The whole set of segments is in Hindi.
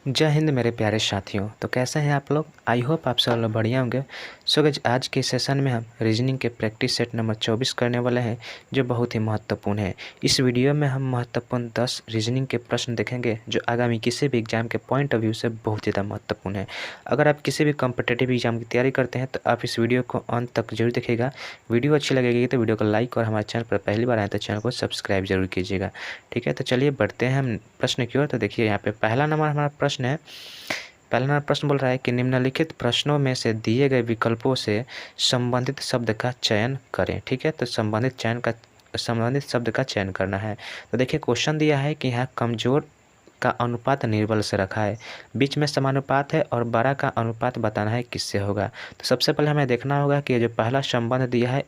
जय हिंद मेरे प्यारे साथियों। तो कैसे हैं आप लोग? आई होप आप सब लोग बढ़िया होंगे। सो गाइस, आज के सेशन में हम रीजनिंग के प्रैक्टिस सेट नंबर 24 करने वाले हैं, जो बहुत ही महत्वपूर्ण है। इस वीडियो में हम महत्वपूर्ण 10 रीजनिंग के प्रश्न देखेंगे, जो आगामी किसी भी एग्जाम के पॉइंट ऑफ व्यू से बहुत ज़्यादा महत्वपूर्ण है। अगर आप किसी भी कॉम्पिटिटिव एग्जाम की तैयारी करते हैं तो आप इस वीडियो को अंत तक जरूर देखिएगा। वीडियो अच्छी लगेगी तो वीडियो को लाइक और हमारे चैनल पर पहली बार आए तो चैनल को सब्सक्राइब जरूर कीजिएगा। ठीक है, तो चलिए बढ़ते हैं हम प्रश्न की ओर। तो देखिए यहाँ पे पहला नंबर हमारा प्रश्न है। पहला नंबर प्रश्न बोल रहा है कि निम्नलिखित प्रश्नों में से दिए गए विकल्पों से संबंधित शब्द का चयन करें। ठीक है, तो संबंधित शब्द का चयन करना है। तो देखिए क्वेश्चन दिया है कि यहाँ कमजोर का अनुपात निर्बल से रखा है, बीच में समानुपात है और बड़ा का अनुपात बताना है किससे होगा। तो सबसे पहले हमें देखना होगा कि जो पहला संबंध दिया है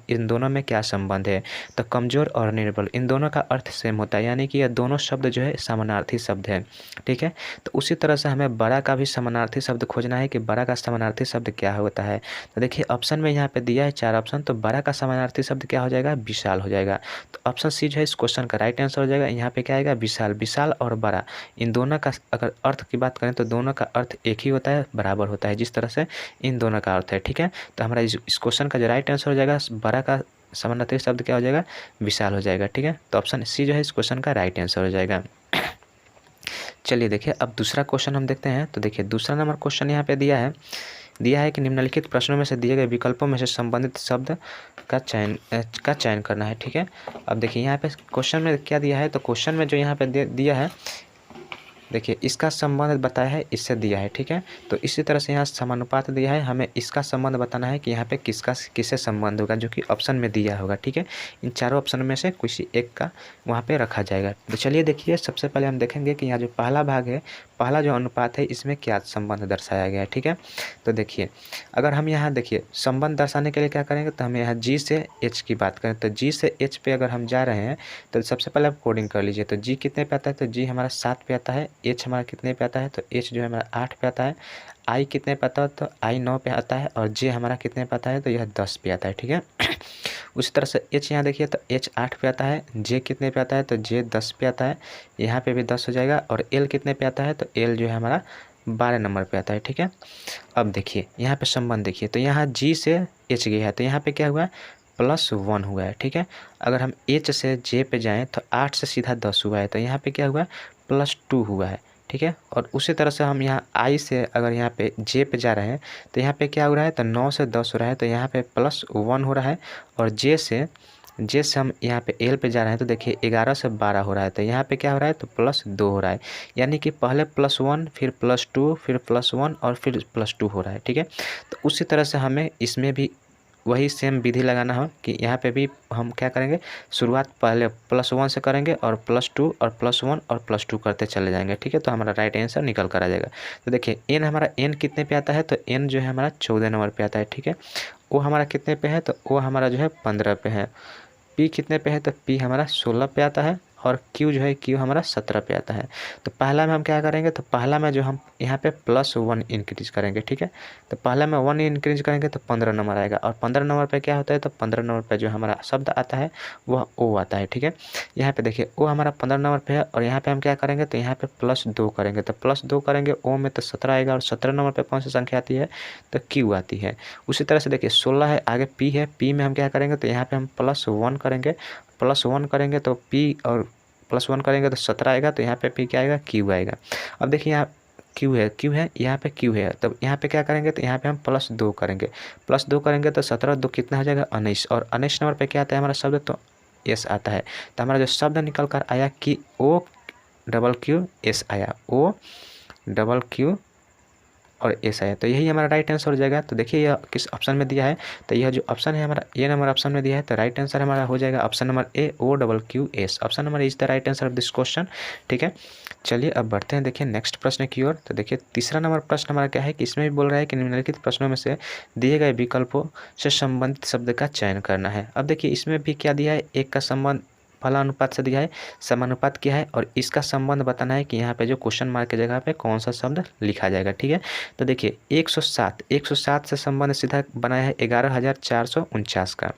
इन दोनों में क्या संबंध है। तो कमजोर और निर्बल इन दोनों का अर्थ सेम होता है, यानी कि यह दोनों शब्द जो है समानार्थी शब्द है। ठीक है, तो उसी तरह से हमें बड़ा का भी समानार्थी शब्द खोजना है कि बड़ा का समानार्थी शब्द क्या होता है। तो देखिए ऑप्शन में यहाँ पे दिया है 4 ऑप्शन, तो बड़ा का समानार्थी शब्द क्या हो जाएगा? विशाल हो जाएगा। तो ऑप्शन सी जो है इस क्वेश्चन का राइट आंसर हो जाएगा। यहाँ पे क्या आएगा? विशाल। विशाल और बड़ा, इन दोनों का अगर अर्थ की बात करें तो दोनों का अर्थ एक ही होता है, बराबर होता है, जिस तरह से इन दोनों का अर्थ है। ठीक है, तो हमारा इस क्वेश्चन का जो राइट आंसर हो जाएगा, बड़ा का समानार्थी शब्द क्या हो जाएगा? विशाल हो जाएगा। ठीक है, तो ऑप्शन सी जो है इस क्वेश्चन का राइट आंसर हो जाएगा। चलिए देखिए अब दूसरा क्वेश्चन हम देखते हैं। तो देखिए दूसरा नंबर क्वेश्चन यहाँ पे दिया है कि निम्नलिखित प्रश्नों में से दिए गए विकल्पों में से संबंधित शब्द का चयन करना है। ठीक है, अब देखिए यहाँ पे क्वेश्चन में क्या दिया है। तो क्वेश्चन में जो यहाँ पे दिया है, देखिए इसका संबंध बताया है, इससे दिया है। ठीक है, तो इसी तरह से यहाँ समानुपात दिया है, हमें इसका संबंध बताना है कि यहाँ पे किससे संबंध होगा, जो कि ऑप्शन में दिया होगा। ठीक है, इन चारों ऑप्शन में से किसी एक का वहाँ पे रखा जाएगा। तो चलिए देखिए सबसे पहले हम देखेंगे कि यहाँ जो पहला भाग है, पहला जो अनुपात है, इसमें क्या संबंध दर्शाया गया है। ठीक है, तो देखिए अगर हम यहाँ देखिए संबंध दर्शाने के लिए क्या करेंगे, तो हम यहाँ जी से एच की बात करें तो जी से एच पे अगर हम जा रहे हैं तो सबसे पहले आप कोडिंग कर लीजिए। तो जी कितने पे आता है? तो जी हमारा 7 पे आता है। एच हमारा कितने पे आता है? तो एच जो है हमारा 8 पे आता है। आई कितने पे आता है? तो आई 9 पे आता है। और जे हमारा कितने पे आता है? तो यह 10 पे आता है। ठीक है, उसी तरह से एच यहाँ देखिए, तो एच 8 पे आता है। जे कितने पे आता है? तो जे 10 पे आता है, यहाँ पे भी 10 हो जाएगा। और एल कितने पे आता है? तो एल जो है हमारा 12 नंबर पे आता है। ठीक है, अब देखिए यहाँ पे संबंध देखिए, तो यहाँ जी से एच गया है, तो यहाँ पे क्या हुआ? +1 हुआ है। ठीक है, अगर हम एच से जे पे जाएं तो 8 से सीधा 10 हुआ है, तो यहाँ पे क्या हुआ? +2 हुआ है। ठीक है, और उसी तरह से हम यहाँ आई से अगर यहाँ पे जे पे जा रहे हैं तो यहाँ पे क्या हो रहा है? तो 9 से 10 हो रहा है, तो यहाँ पे +1 हो रहा है। और जे से हम यहाँ पे एल पे जा रहे हैं तो देखिए 11 से 12 हो रहा है, तो यहाँ पे क्या हो रहा है? तो +2 हो रहा है, यानी कि पहले +1 फिर +2 फिर +1 और फिर +2 हो रहा है। ठीक है, तो उसी तरह से हमें इसमें भी वही सेम विधि लगाना है कि यहाँ पे भी हम क्या करेंगे, शुरुआत पहले +1 से करेंगे और +2 और +1 और +2 करते चले जाएंगे। ठीक है, तो हमारा राइट आंसर निकल कर आ जाएगा। तो देखिए एन हमारा एन कितने पे आता है? तो एन जो है हमारा 14 नंबर पे आता है। ठीक है, वो हमारा कितने पे है? तो वो हमारा जो है 15 पे है। पी कितने पे है? तो पी हमारा 16 पे आता है। और क्यू जो है क्यू हमारा 17 पे आता है। तो पहला में हम क्या करेंगे, तो पहला में जो हम यहाँ पे +1 इंक्रीज करेंगे। ठीक है, तो पहला में 1 इंक्रीज करेंगे तो 15 नंबर आएगा। और 15 नंबर पे क्या होता है? तो 15 नंबर पे जो हमारा शब्द आता है वह ओ आता है। ठीक है, यहाँ पे देखिए ओ हमारा 15 नंबर पे है, और यहाँ पे हम क्या करेंगे, तो यहाँ पे +2 करेंगे। तो +2 करेंगे ओ में तो 17 आएगा। और 17 नंबर पे कौन सी संख्या आती है? तो क्यू आती है। उसी तरह से देखिए 16 है, आगे पी है, पी में हम क्या करेंगे, तो यहाँ पे हम +1 करेंगे। +1 करेंगे तो पी, और +1 करेंगे तो 17 आएगा, तो यहाँ पे पी क्या आएगा? क्यू आएगा। अब देखिए यहाँ क्यू है, यहाँ पे क्यू है, तब यहाँ पे क्या करेंगे, तो यहाँ पे हम +2 करेंगे। +2 करेंगे तो 17 2 कितना हो जाएगा? 19। और 19 नंबर पे क्या आता है हमारा शब्द? तो एस आता है। तो हमारा जो शब्द निकल कर आया कि OQS आया, OQQ और एस आया, तो यही हमारा राइट आंसर हो जाएगा। तो देखिए यह किस ऑप्शन में दिया है, तो यह जो ऑप्शन है हमारा ए नंबर ऑप्शन में दिया है, तो राइट आंसर हमारा हो जाएगा option number A OQQS। Option number is the right answer of this question. ठीक है, चलिए अब बढ़ते हैं देखिए नेक्स्ट प्रश्न की ओर। तो देखिए तीसरा नंबर प्रश्न हमारा क्या है कि इसमें भी बोल रहा है कि निम्नलिखित प्रश्नों में से दिए गए विकल्पों से संबंधित शब्द का चयन करना है। अब देखिए इसमें भी क्या दिया है, एक का संबंध फला अनुपात से दिया है, समानुपात क्या है, और इसका संबंध बताना है कि यहाँ पे जो क्वेश्चन मार्क की जगह पे कौन सा शब्द लिखा जाएगा। ठीक है, तो देखिए 107 से संबंध सीधा बनाया है 11,449 का।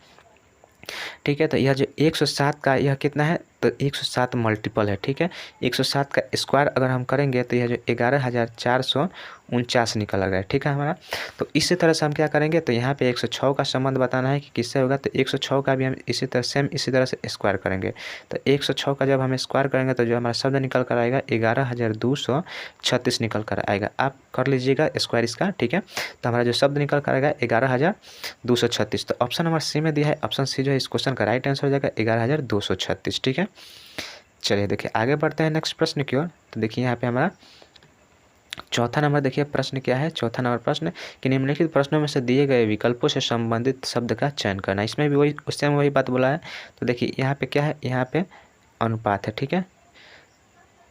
ठीक है, तो यह जो 107 का यह कितना है? तो 107 मल्टीपल है, ठीक है। 107 का स्क्वायर अगर हम करेंगे तो यह जो 11,449 निकल आ रहा है, ठीक है हमारा। तो इसी तरह से हम क्या करेंगे, तो यहाँ पे 106 का संबंध बताना है कि किससे होगा, तो 106 का भी हम इसी तरह इसी तरह से स्क्वायर करेंगे। तो 106 का जब हम स्क्वायर करेंगे तो जो हमारा शब्द निकल कर आएगा 11,236 निकल कर आएगा। आप कर लीजिएगा स्क्वायर इसका, ठीक है। तो हमारा जो शब्द निकल कर आएगा 11,236। तो ऑप्शन नंबर सी में दिया है, ऑप्शन सी जो है इस क्वेश्चन का राइट आंसर हो जाएगा 11,236, ठीक है। चलिए देखिए आगे बढ़ते हैं नेक्स्ट प्रश्न की ओर। तो देखिए यहाँ पे हमारा चौथा नंबर देखिए प्रश्न क्या है। चौथा नंबर प्रश्न कि निम्नलिखित प्रश्नों में से दिए गए विकल्पों से संबंधित शब्द का चयन करना। इसमें भी वही उस टाइम वही बात बोला है। तो देखिए यहाँ पे क्या है, यहाँ पे अनुपात है, ठीक है।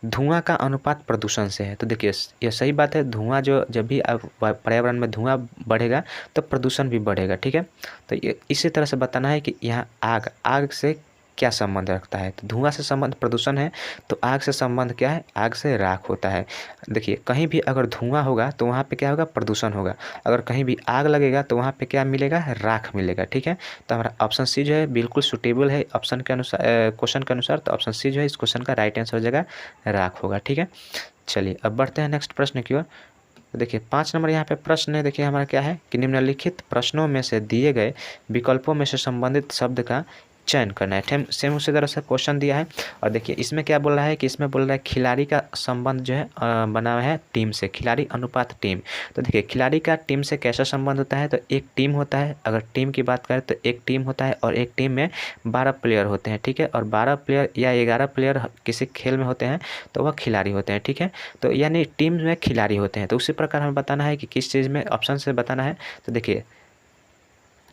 धुआं का अनुपात प्रदूषण से है। तो देखिए यह सही बात है, धुआं जो जब भी पर्यावरण में धुआं बढ़ेगा तो प्रदूषण भी बढ़ेगा, ठीक है। तो ये इसी तरह से बताना है कि यहाँ आग से क्या संबंध रखता है। तो धुआं से संबंध प्रदूषण है, तो आग से संबंध क्या है, आग से राख होता है। देखिए कहीं भी अगर धुआं होगा तो वहाँ पे क्या होगा, प्रदूषण होगा। अगर कहीं भी आग लगेगा तो वहाँ पे क्या मिलेगा, राख मिलेगा, ठीक है। तो हमारा ऑप्शन सी जो है बिल्कुल सुटेबल है ऑप्शन के अनुसार, क्वेश्चन के अनुसार। तो ऑप्शन सी जो है इस क्वेश्चन का राइट आंसर हो जाएगा राख होगा, ठीक है। चलिए अब बढ़ते हैं नेक्स्ट प्रश्न की ओर। देखिए 5 नंबर यहाँ पे प्रश्न है। देखिए हमारा क्या है कि निम्नलिखित प्रश्नों में से दिए गए विकल्पों में से संबंधित शब्द का चयन करना है। सेम उसी तरह से क्वेश्चन दिया है। और देखिए इसमें क्या बोल रहा है कि इसमें बोल रहा है खिलाड़ी का संबंध जो है बना हुआ है टीम से, खिलाड़ी अनुपात टीम। तो देखिए खिलाड़ी का टीम से कैसा संबंध होता है, तो एक टीम होता है। अगर टीम की बात करें तो एक टीम होता है और एक टीम में 12 प्लेयर होते हैं, ठीक है। और 12 प्लेयर या 11 प्लेयर किसी खेल में होते हैं तो वह खिलाड़ी होते हैं, ठीक है। तो यानी टीम में खिलाड़ी होते हैं। तो उसी प्रकार हमें बताना है कि किस चीज़ में, ऑप्शन से बताना है। तो देखिए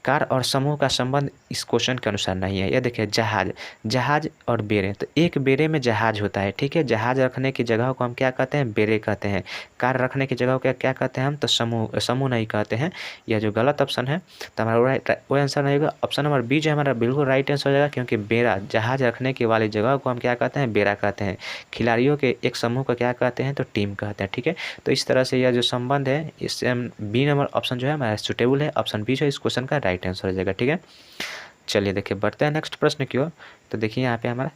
कार और समूह का संबंध इस क्वेश्चन के अनुसार नहीं है। यह देखिए जहाज और बेड़े। तो एक बेड़े में जहाज होता है, ठीक है। जहाज रखने की जगह को हम क्या कहते हैं, बेड़े कहते हैं। कार रखने की जगह को क्या कहते हैं हम, तो समूह नहीं कहते हैं। यह जो गलत ऑप्शन है तो हमारा वो आंसर नहीं होगा। ऑप्शन नंबर बी जो हमारा बिल्कुल राइट आंसर हो जाएगा, क्योंकि बेड़ा, जहाज रखने की वाली जगह को हम क्या कहते हैं, बेड़ा कहते हैं। खिलाड़ियों के एक समूह को क्या कहते हैं, तो टीम कहते हैं, ठीक है। तो इस तरह से यह जो संबंध है, इससे हम बी नंबर ऑप्शन जो है हमारा सुटेबल है। ऑप्शन बी जो है इस क्वेश्चन का राइट आंसर हो जाएगा, ठीक है। चलिए देखिए बढ़ते हैं नेक्स्ट प्रश्न की ओर। तो देखिए यहाँ पे हमारा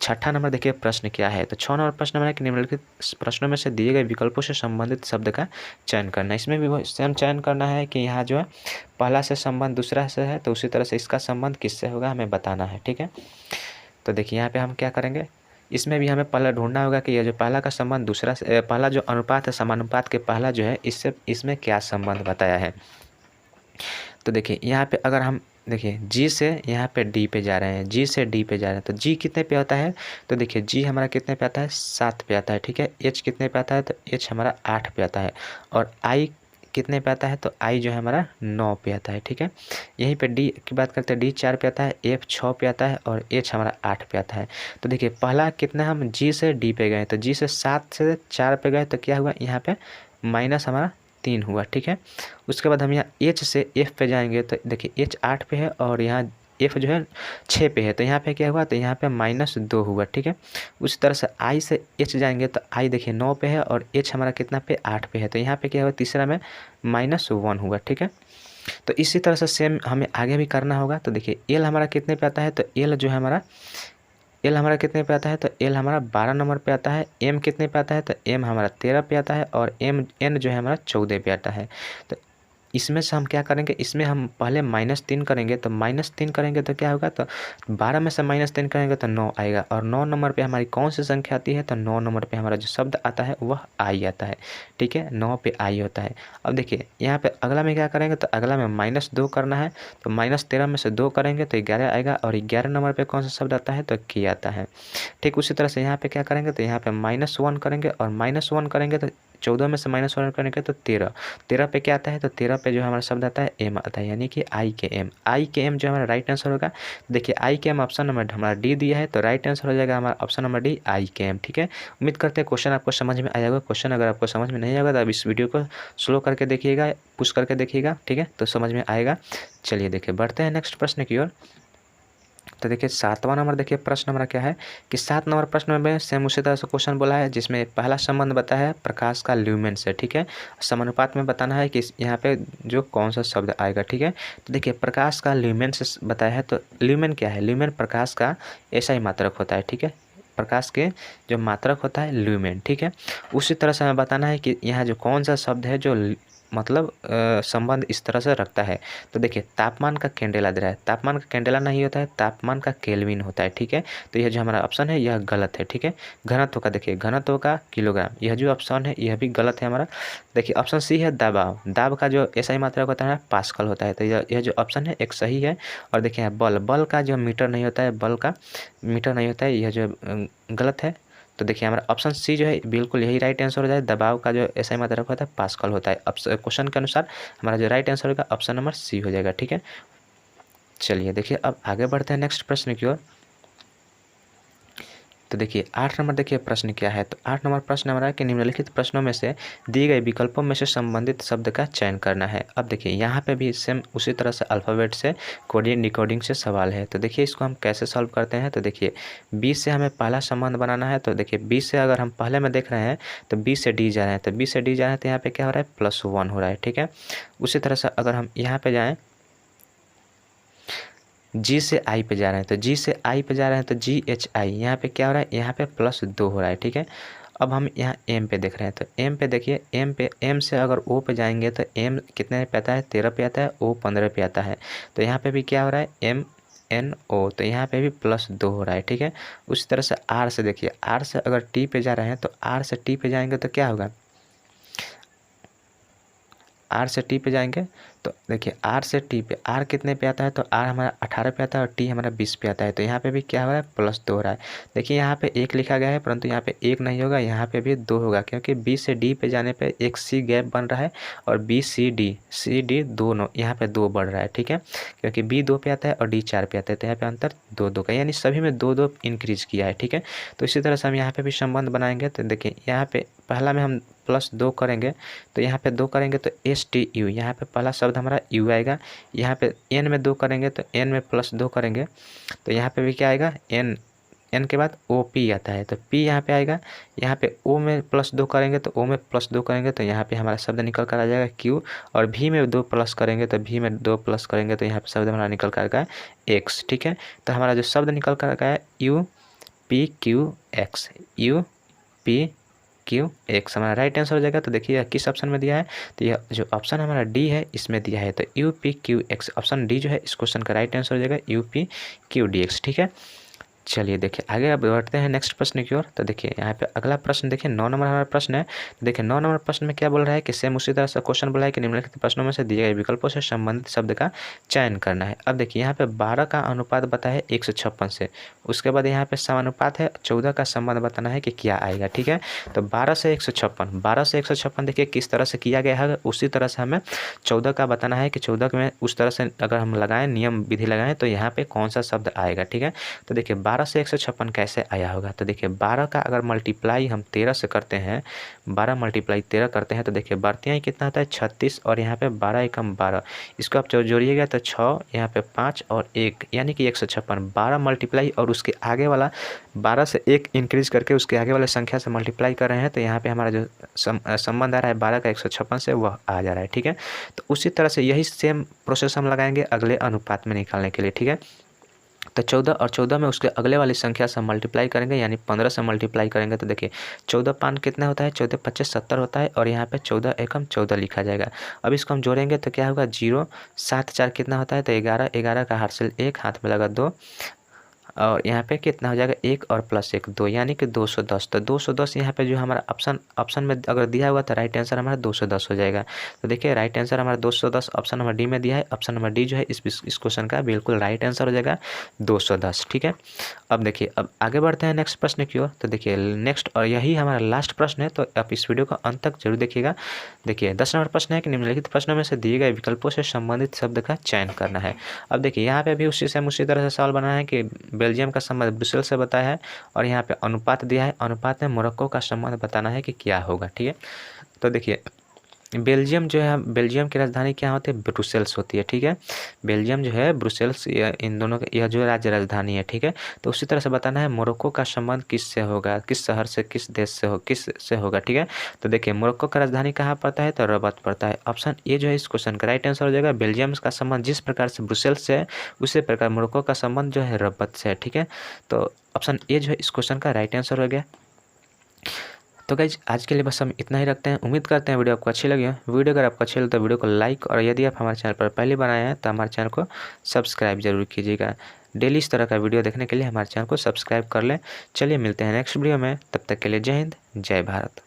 छठा नंबर देखिए प्रश्न क्या है। तो 6 नंबर प्रश्न हमारा कि निम्नलिखित प्रश्नों में से दिए गए विकल्पों से संबंधित शब्द का चयन करना है। इसमें भी वो सेम चयन करना है कि यहाँ जो है पहला से संबंध दूसरा से है, तो उसी तरह से इसका संबंध किससे होगा हमें बताना है, ठीक है। तो देखिए यहाँ पे हम क्या करेंगे, इसमें भी हमें पहला ढूंढना होगा कि यह जो पहला का संबंध दूसरा से, पहला जो अनुपात है समानुपात के पहला जो है इसमें क्या संबंध बताया है। तो देखिए यहाँ पे अगर हम देखिए जी से यहाँ पे डी पे जा रहे हैं, जी से डी पे जा रहे हैं, तो जी कितने पे आता है, तो देखिए जी हमारा कितने पे आता है, 7 पे आता है, ठीक है। एच कितने पे आता है, तो एच हमारा 8 पे आता है। और आई कितने पे आता है, तो आई जो है हमारा 9 पे आता है, ठीक है। यहीं पे डी की बात करते हैं, डी 4 पे आता है, एफ 6 पे आता है और एच हमारा 8 पे आता है। तो देखिए पहला कितना, हम जी से डी पे गए, तो जी से 7 से 4 पे गए तो क्या हुआ, यहाँ पे माइनस हमारा 3 हुआ, ठीक है। उसके बाद हम यहाँ एच से एफ पे जाएंगे, तो देखिए एच 8 पे है और यहाँ एफ जो है 6 पे है, तो यहाँ पे क्या हुआ, तो यहाँ पे -2 हुआ, ठीक है। उसी तरह से आई से एच जाएंगे, तो आई देखिए 9 पे है और एच हमारा कितना पे, 8 पे है, तो यहाँ पे क्या हुआ, तीसरा में -1 हुआ, ठीक है। तो इसी तरह से सेम हमें आगे भी करना होगा। तो देखिए एल हमारा कितने पे आता है, तो एल जो है हमारा कितने पे आता है, तो एल हमारा 12 नंबर पे आता है। एम कितने पे आता है, तो एम हमारा 13 पे आता है और एन जो है हमारा 14 पे आता है। तो इसमें से हम क्या करेंगे, इसमें हम पहले -3 करेंगे, तो -3 करेंगे तो क्या होगा, तो 12 में से -3 करेंगे तो 9 आएगा। और 9 नंबर पे हमारी कौन सी संख्या आती है, तो 9 नंबर पे हमारा जो शब्द आता है वह आई आता है, ठीक है। 9 पे आई होता है। अब देखिए यहाँ पे अगला में क्या करेंगे, तो अगला में -2 करना है, तो -13 में से 2 करेंगे तो 11 आएगा। और 11 नंबर पे कौन सा शब्द आता है, तो की आता है, ठीक। उसी तरह से यहाँ पे क्या करेंगे, तो यहाँ पे -1 करेंगे और -1 करेंगे तो 14 में से -1 करेंगे तो 13 पे क्या आता है, तो 13 पे जो हमारा शब्द आता है एम आता है, यानी कि आई के एम जो हमारा राइट आंसर होगा। देखिए आई के एम ऑप्शन नंबर हमारा डी दिया है, तो राइट आंसर हो जाएगा हमारा ऑप्शन नंबर डी आई के एम, ठीक है। उम्मीद करते हैं क्वेश्चन आपको समझ में आया होगा। क्वेश्चन अगर आपको समझ में नहीं आएगा तो आप इस वीडियो को स्लो करके देखिएगा, पुश करके देखिएगा, ठीक है, तो समझ में आएगा। चलिए देखिए बढ़ते हैं नेक्स्ट प्रश्न की ओर। तो देखिए 7वां नंबर देखिए प्रश्न हमारा क्या है कि 7 नंबर प्रश्न में सेम उसी तरह से क्वेश्चन बोला है, जिसमें पहला संबंध बताया है प्रकाश का ल्यूमेन से, ठीक है। समानुपात में बताना है कि यहाँ पे जो कौन सा शब्द आएगा, ठीक है। तो देखिए प्रकाश का ल्यूमेन से बताया है, तो ल्यूमेन क्या है, ल्यूमेन प्रकाश का ऐसा ही मात्रक होता है, ठीक है। प्रकाश के जो मात्रक होता है ल्यूमेन, ठीक है। उसी तरह से हमें बताना है कि यहाँ जो कौन सा शब्द है जो मतलब संबंध इस तरह से रखता है। तो देखिए तापमान का कैंडेला दे रहा है, तापमान का कैंडेला नहीं होता है, तापमान का केल्विन होता है, ठीक है। तो यह जो हमारा ऑप्शन है यह गलत है, ठीक है। घनत्व का देखिए, घनत्व का किलोग्राम, यह जो ऑप्शन है यह भी गलत है हमारा। देखिए ऑप्शन सी है दबाव, दाब का जो ऐसा ही मात्रक होता है पास्कल होता है, तो यह जो ऑप्शन है एक सही है। और देखिए बल, बल का जो मीटर नहीं होता है, बल का मीटर नहीं होता है, यह जो गलत है। तो देखिए हमारा ऑप्शन सी जो है बिल्कुल यही राइट आंसर हो जाए, दबाव का जो ऐसा ही मात्रक होता है पास्कल होता है। अब क्वेश्चन के अनुसार हमारा जो राइट आंसर होगा ऑप्शन नंबर सी हो जाएगा, ठीक है। चलिए देखिए अब आगे बढ़ते हैं नेक्स्ट प्रश्न की ओर। तो देखिए 8 नंबर देखिए प्रश्न क्या है। तो 8 नंबर प्रश्न हमारा है कि निम्नलिखित प्रश्नों में से दिए गए विकल्पों में से संबंधित शब्द का चयन करना है। अब देखिए यहाँ पे भी सेम उसी तरह से अल्फ़ाबेट से कोडिंग डिकोडिंग से सवाल है। तो देखिए इसको हम कैसे सॉल्व करते हैं। तो देखिए बी से हमें पहला संबंध बनाना है। तो देखिए बी से अगर हम पहले में देख रहे हैं तो बी से डी जा रहे हैं, तो बी से डी जा रहे हैं तो यहाँ पर क्या हो रहा है +1 हो रहा है, ठीक है। उसी तरह से अगर हम यहाँ पर जाएँ जी से आई पे जा रहे हैं, तो जी से आई पे जा रहे हैं तो GHI यहाँ पे क्या हो रहा है, यहाँ पे +2 हो रहा है, ठीक है। अब हम यहाँ एम पे देख रहे हैं, तो एम पे देखिए, एम पे एम से अगर ओ पे जाएंगे तो एम कितने पे आता है 13 पे आता है, ओ 15 पे आता है। तो यहाँ पे भी क्या हो रहा है MNO, तो यहाँ पे भी +2 हो रहा है, ठीक है। उसी तरह से आर से देखिए, आर से अगर टी पे जा रहे हैं तो आर से टी पे जाएंगे तो क्या होगा, आर से टी पे जाएंगे तो देखिए आर से टी पे, आर कितने पे आता है तो आर हमारा 18 पे आता है और टी हमारा 20 पे आता है। तो यहाँ पे भी क्या हो रहा है +2 हो रहा है। देखिए यहाँ पे 1 लिखा गया है परंतु यहाँ पे 1 नहीं होगा, यहाँ पे भी 2 होगा, क्योंकि बी से डी पे जाने पे एक सी गैप बन रहा है और सी डी दोनों यहाँ पे 2 बढ़ रहा है, ठीक है। क्योंकि बी 2 पे आता है और डी 4 पे आता है, तो यहाँ पे अंतर 2 का, यानी सभी में 2 इंक्रीज किया है, ठीक है। तो इसी तरह से हम यहाँ पे भी संबंध बनाएंगे। तो देखिए यहाँ पे पहला में हम +2 करेंगे तो यहाँ पे 2 करेंगे तो STU, यहाँ पे पहला शब्द हमारा U आएगा। यहाँ पे N में 2 करेंगे तो N में +2 करेंगे तो यहाँ पे भी क्या आएगा N के बाद OP आता है, तो P यहाँ पे आएगा। यहाँ पे O में +2 करेंगे तो O में +2 करेंगे तो यहाँ पे हमारा शब्द निकल कर आ जाएगा Q, और V में 2 प्लस करेंगे तो V में 2 प्लस करेंगे तो यहाँ पे शब्द हमारा निकल कर आएगा X, ठीक है। तो हमारा जो शब्द निकल कर आएगा UPQX, UPQX हमारा राइट आंसर हो जाएगा। तो देखिए किस ऑप्शन में दिया है, तो यह जो ऑप्शन हमारा डी है इसमें दिया है, तो UPQX ऑप्शन डी जो है इस क्वेश्चन का राइट आंसर हो जाएगा UPQDX, ठीक है। चलिए देखिए आगे अब बढ़ते हैं नेक्स्ट प्रश्न की ओर। तो देखिए यहाँ पे अगला प्रश्न देखिए 9 नंबर हमारा प्रश्न है। तो देखिए 9 नंबर प्रश्न में क्या बोल रहा है कि सेम उसी तरह से क्वेश्चन बोला है कि निम्नलिखित प्रश्नों में से दिए गए विकल्पों से संबंधित शब्द का चयन करना है। अब देखिए यहाँ पे 12 का अनुपात बताया है 156 से, उसके बाद यहाँ पे समानुपात है 14 का संबंध बताना है कि क्या आएगा, ठीक है। तो 12 से 156 देखिए किस तरह से किया गया है, उसी तरह से हमें 14 का बताना है कि 14 में उस तरह से अगर हम लगाएं, नियम विधि लगाएं तो यहाँ पे कौन सा शब्द आएगा, ठीक है। तो देखिए 12 से 156 कैसे आया होगा। तो देखिए 12 का अगर मल्टीप्लाई हम 13 से करते हैं, 12 मल्टीप्लाई 13 करते हैं तो देखिए बढ़ते हैं कितना होता है 36, और यहाँ पे 12 एकम 12, इसको आप जोड़िएगा तो 6, यहाँ पे 5 और 1 यानी कि 156। 12 मल्टीप्लाई और उसके आगे वाला 12 से 1 इंक्रीज करके उसके आगे वाले संख्या से मल्टीप्लाई कर रहे हैं, तो यहाँ पे हमारा जो संबंध आ रहा है 12 का 156 से वह आ जा रहा है, ठीक है। तो उसी तरह से यही सेम प्रोसेस हम लगाएंगे अगले अनुपात में निकालने के लिए, ठीक है। तो 14 और 14 में उसके अगले वाली संख्या से मल्टीप्लाई करेंगे, यानी 15 से मल्टीप्लाई करेंगे तो देखिए 14 पान कितना होता है, 14 25 70 होता है, और यहाँ पे 14 एकम 14 लिखा जाएगा। अब इसको हम जोड़ेंगे तो क्या होगा 0 7 4 कितना होता है, तो 11, 11 का हार्सिल 1, हाथ में लगा 2, और यहाँ पे कितना हो जाएगा 1 और +1 2, यानी कि 210। तो 210 यहाँ पे जो हमारा ऑप्शन में अगर दिया हुआ तो राइट आंसर हमारा 210 हो जाएगा। तो देखिए राइट आंसर हमारा 210 ऑप्शन नंबर डी में दिया है। ऑप्शन नंबर डी जो है इस क्वेश्चन का बिल्कुल राइट आंसर हो जाएगा 210, ठीक है। अब देखिए अब आगे बढ़ते हैं नेक्स्ट प्रश्न की ओर। तो देखिए नेक्स्ट और यही हमारा लास्ट प्रश्न है, तो आप इस वीडियो को अंत तक जरूर देखिएगा। देखिए 10 नंबर प्रश्न है कि निम्नलिखित प्रश्नों में से दिए गए विकल्पों से संबंधित शब्द का चयन करना है। अब देखिए यहाँ पे भी उसी तरह से सवाल बना है कि बेल्जियम का संबंध ब्रुसेल से बताया है, और यहाँ पे अनुपात दिया है, अनुपात में मोरक्को का संबंध बताना है कि क्या होगा, ठीक है। तो देखिए बेल्जियम जो है, बेल्जियम की राजधानी क्या होती है? ब्रुसेल्स होती है, ठीक है। बेल्जियम जो है ब्रुसेल्स, इन दोनों यह जो राज्य राजधानी है, ठीक है। तो उसी तरह से बताना है मोरक्को का संबंध किससे होगा, किस शहर से, किस देश से हो, किस से होगा, ठीक है। तो देखिए मोरक्को का राजधानी कहाँ पड़ता है? तो रबत पड़ता है। ऑप्शन ए जो है इस क्वेश्चन का राइट आंसर हो जाएगा। बेल्जियम का संबंध जिस प्रकार से ब्रुसेल्स से है उसी प्रकार मोरक्को का संबंध जो है रबत से है, ठीक है। तो ऑप्शन ए जो है इस क्वेश्चन का राइट आंसर हो गया। तो गाइज आज के लिए बस हम इतना ही रखते हैं। उम्मीद करते हैं वीडियो आपको अच्छी लगी हो। वीडियो अगर आपको अच्छी लगे तो वीडियो को लाइक, और यदि आप हमारे चैनल पर पहले बनाए हैं तो हमारे चैनल को सब्सक्राइब जरूर कीजिएगा। डेली इस तरह का वीडियो देखने के लिए हमारे चैनल को सब्सक्राइब कर लें। चलिए मिलते हैं नेक्स्ट वीडियो में, तब तक के लिए जय हिंद, जय भारत।